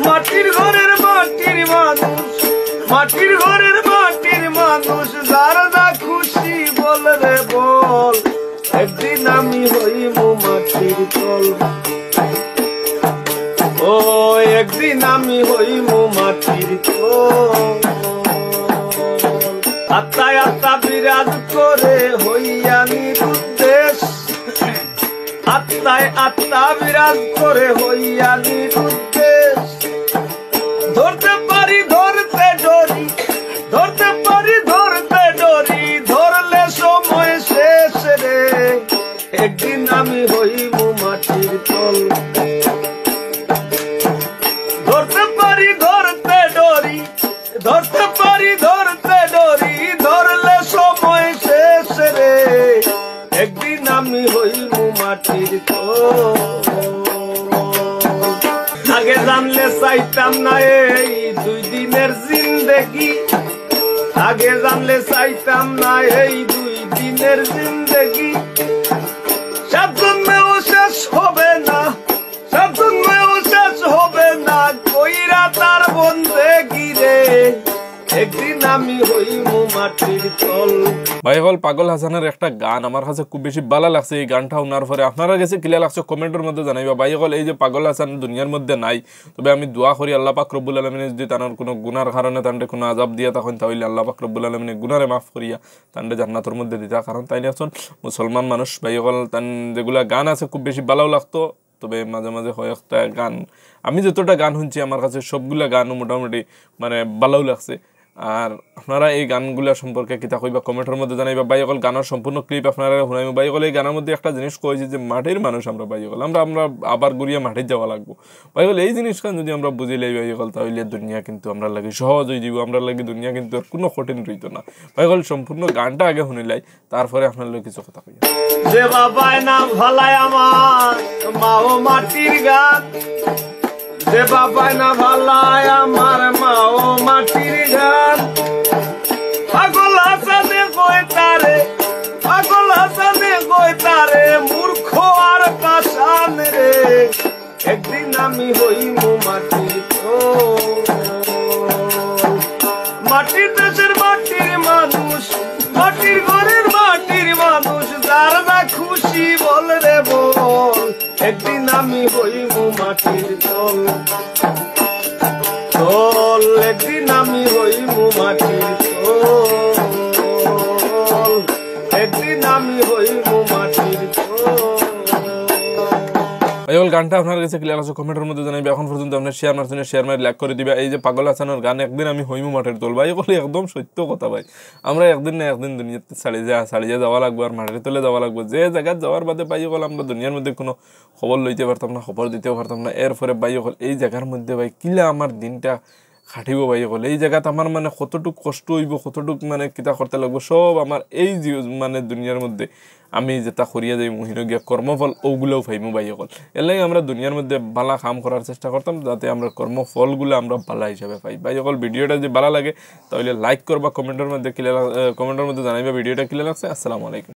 মাটির ঘরের মাটির মানুষ, মাটির ঘরের মাটির মানুষ, যার যা খুশি বল রে বল, একদিন আমি হইমু মাটির তল। ও একদিন আমি হইমু মাটির তল। আত্মায় আত্মা বিরাজ করে হইয়া নিরুদ্দেশ, আত্মায় আত্মা বিরাজ করে হইয়া নিরুদ্দেশ। ধরতে পারি ধরতে ডরি, ধরতে পারি ধরতে ডরি, ধরলে সময় শেষ রে, একদিন আমি হইমু মাটির তল। ধরতে পারি ধরতে ডরি, ধরতে পারি ধরতে ডরি, ধরলে সময় শেষ রে, একদিন আমি হইমু মাটির তল। আগে জানলে চাইতাম না এই 2 দিনের জিন্দেগি, আগে জানলে চাইতাম না এই 2 দিনের জিন্দেগি। 7 জন্মেও শেষ হবে না, 7 জন্মেও শেষ হবে না, কইরা তার বন্দেগি রে, একদিন আমি হইমু মাটির তল। ভাই হল পাগল হাসানের একটা গান আমার কাছে খুব বেশি ভালো লাগছে। এই গানটা শোনার পরে আপনারা কাছে কিলা লাগছে কমেন্টের মধ্যে জানাইবা। ভাই হল এই যে পাগল হাসান দুনিয়ার মধ্যে নাই, তবে আমি দোয়া করি আল্লাহ পাক রব্বুল আলামিন যদি তার কোনো গুনার কারণে তান্ডে কোনো আযাব দিয়া তখন তাহলে আল্লাহ পাক রব্বুল আলামিন গুনারে মাফ করিয়া তান্ডে জান্নাতের মধ্যে দিতা। কারণ তাইলে এখন মুসলমান মানুষ। ভাই হল তান যেগুলা গান আছে খুব বেশি ভালো লাগতো, তবে মাঝে মাঝে হয় একটা গান, আমি যতটা গান শুনছি আমার কাছে সবগুলা গানও মোটামুটি মানে ভালোও লাগছে। আর আপনারা এই গানগুলা সম্পর্কে কিতা কইবা কমেন্টের মধ্যে জানাইবা। ভাই সকল গানের সম্পূর্ণ ক্লিপ আপনারা শুনাইব। ভাই সকল এই গানের মধ্যে একটা জিনিস কইছি যে মাটির মানুষ আমরা, ভাই সকল আমরা আমরা আবার ঘুরিয়া মাটির যাওয়া লাগবো। ভাই সকল এই জিনিসটা যদি আমরা বুঝিলাই ভাই সকল তাহলে দুনিয়া কিন্তু আমরা লাগে সহজ হয়ে যাব, আমরা লাগে দুনিয়া কিন্তু আর কোনো কঠিন রইতো না। ভাই সকল সম্পূর্ণ গানটা আগে শুনিলাই, তারপরে আপনার লোক কিছু কথা কইয়া। যে বাবায় না ভালাই আমার মাও মাটির গান, যে বাবায় না ভালাই আমার মাও মাটির গান। পাগল হাসানে কই তারে, পাগল হাসানে কই তারে, মূর্খ আর পাষাণ রে, একদিন আমি হইমু মাটির তল। মাটির দেশের মাটির মানুষ, মাটির ঘরের মাটির মানুষ, যার যা খুশি বল রে বল, একদিন আমি হইমু মাটির তল। তল একদিন আমি হইমু মাটির তল, একদিন আমি হইমু মাটির তল। ভাই সকল গানটা আপনার কাছে ক্লিয়ার আছে কমেন্টের মধ্যে জানাইবে। এখন পর্যন্ত আপনার শেয়ার মারছেন, শেয়ার মারি লাইক করে দিবে। এই যে পাগল হাসানের গান একদিন আমি হইমু মাটির তল, ভাই সকল একদম সত্য কথা। ভাই আমরা একদিন না একদিন দুনিয়াতে ছাড়িয়ে যাওয়া লাগবো, আর মাটির তলে যাওয়া লাগবো। যে জায়গায় যাওয়ার বাদে ভাই সকল আমরা দুনিয়ার মধ্যে কোনো খবর লইতে পারতাম না, খবর দিতেও পারতাম না। এরপরে ভাই সকল এই জায়গার মধ্যে ভাই কিলা আমার দিনটা খাটিব ভাই সকল, এই জায়গাতে আমার মানে কতটুক কষ্ট হইব, কতটুক মানে কিতা করতে লাগবো, সব আমার এই মানে দুনিয়ার মধ্যে আমি যেটা করিয়া যাই মহিনগিয়া কর্মফল ওগুলোও পাইমু ভাই সকল। এর লাগে আমরা দুনিয়ার মধ্যে ভালো কাম করার চেষ্টা করতাম যাতে আমরা কর্মফলগুলো আমরা ভালো হিসাবে পাই। ভাই সকল ভিডিওটা যদি ভালো লাগে তাহলে লাইক করবা, কমেন্টের মধ্যে জানাইবা ভিডিওটা কিলা লাগছে। আসসালামু আলাইকুম।